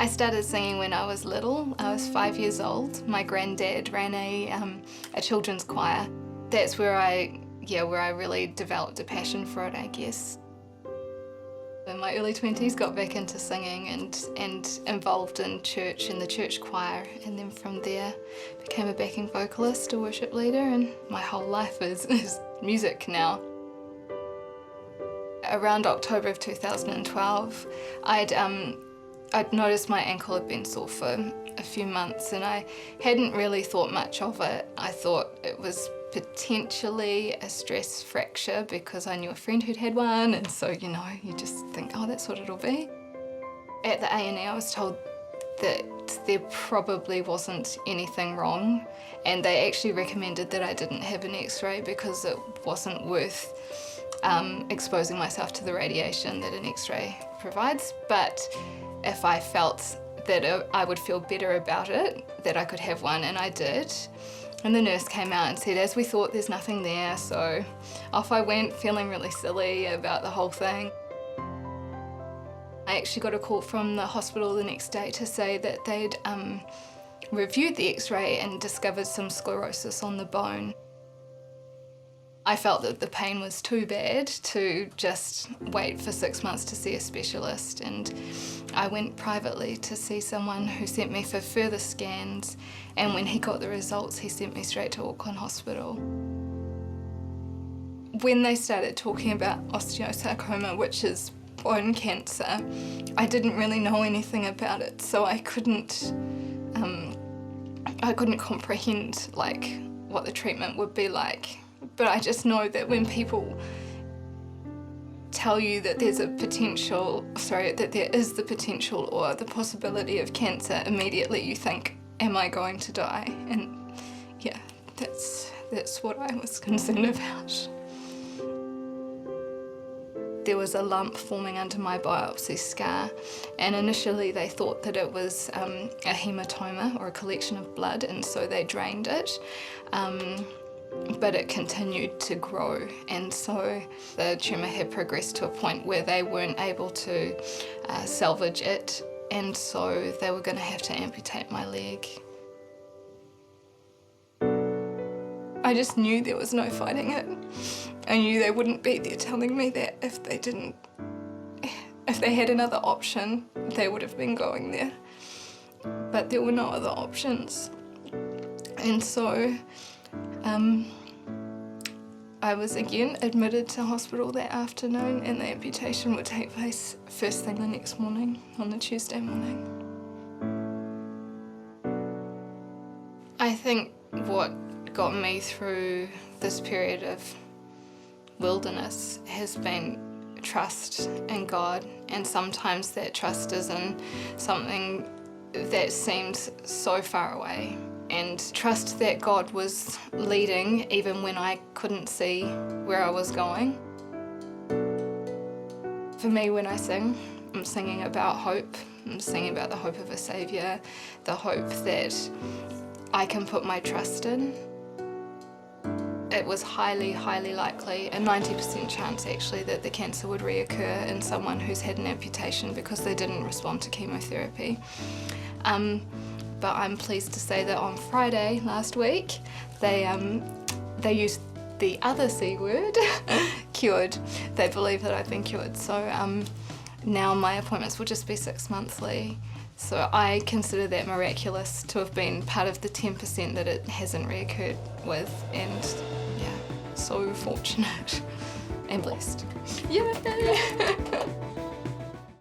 I started singing when I was little. I was 5 years old. My granddad ran a children's choir. That's where I really developed a passion for it, I guess. In my early 20s, got back into singing and involved in church, in the church choir, and then from there became a backing vocalist, a worship leader, and my whole life is music now. Around October of 2012, I'd noticed my ankle had been sore for a few months, and I hadn't really thought much of it. I thought it was potentially a stress fracture because I knew a friend who'd had one, and so, you know, you just think, oh, that's what it'll be. At the A&E, I was told that there probably wasn't anything wrong, and they actually recommended that I didn't have an X-ray because it wasn't worth exposing myself to the radiation that an X-ray provides. But if I felt that I would feel better about it, that I could have one, and I did. And the nurse came out and said, as we thought, there's nothing there. So off I went, feeling really silly about the whole thing. I actually got a call from the hospital the next day to say that they'd reviewed the X-ray and discovered some sclerosis on the bone. I felt that the pain was too bad to just wait for 6 months to see a specialist, and I went privately to see someone who sent me for further scans, and when he got the results, he sent me straight to Auckland Hospital. When they started talking about osteosarcoma, which is bone cancer, I didn't really know anything about it, so I couldn't comprehend like what the treatment would be like. But I just know that when people tell you that there's a potential, that there is the potential or the possibility of cancer, immediately you think, am I going to die? And yeah, that's what I was concerned about. There was a lump forming under my biopsy scar, and initially they thought that it was a hematoma or a collection of blood, and so they drained it. But it continued to grow, and so the tumour had progressed to a point where they weren't able to salvage it, and so they were going to have to amputate my leg. I just knew there was no fighting it. I knew they wouldn't be there telling me that if they had another option, they would have been going there. But there were no other options. And so I was again admitted to hospital that afternoon, and the amputation would take place first thing the next morning, on the Tuesday morning. I think what got me through this period of wilderness has been trust in God, and sometimes that trust is in something that seems so far away, and trust that God was leading even when I couldn't see where I was going. For me, when I sing, I'm singing about hope. I'm singing about the hope of a saviour, the hope that I can put my trust in. It was highly, highly likely, a 90% chance actually, that the cancer would reoccur in someone who's had an amputation because they didn't respond to chemotherapy. But I'm pleased to say that on Friday last week, they used the other C word, cured. They believe that I've been cured. So now my appointments will just be 6 monthly. So I consider that miraculous to have been part of the 10% that it hasn't reoccurred with, and yeah, so fortunate and blessed. Yeah.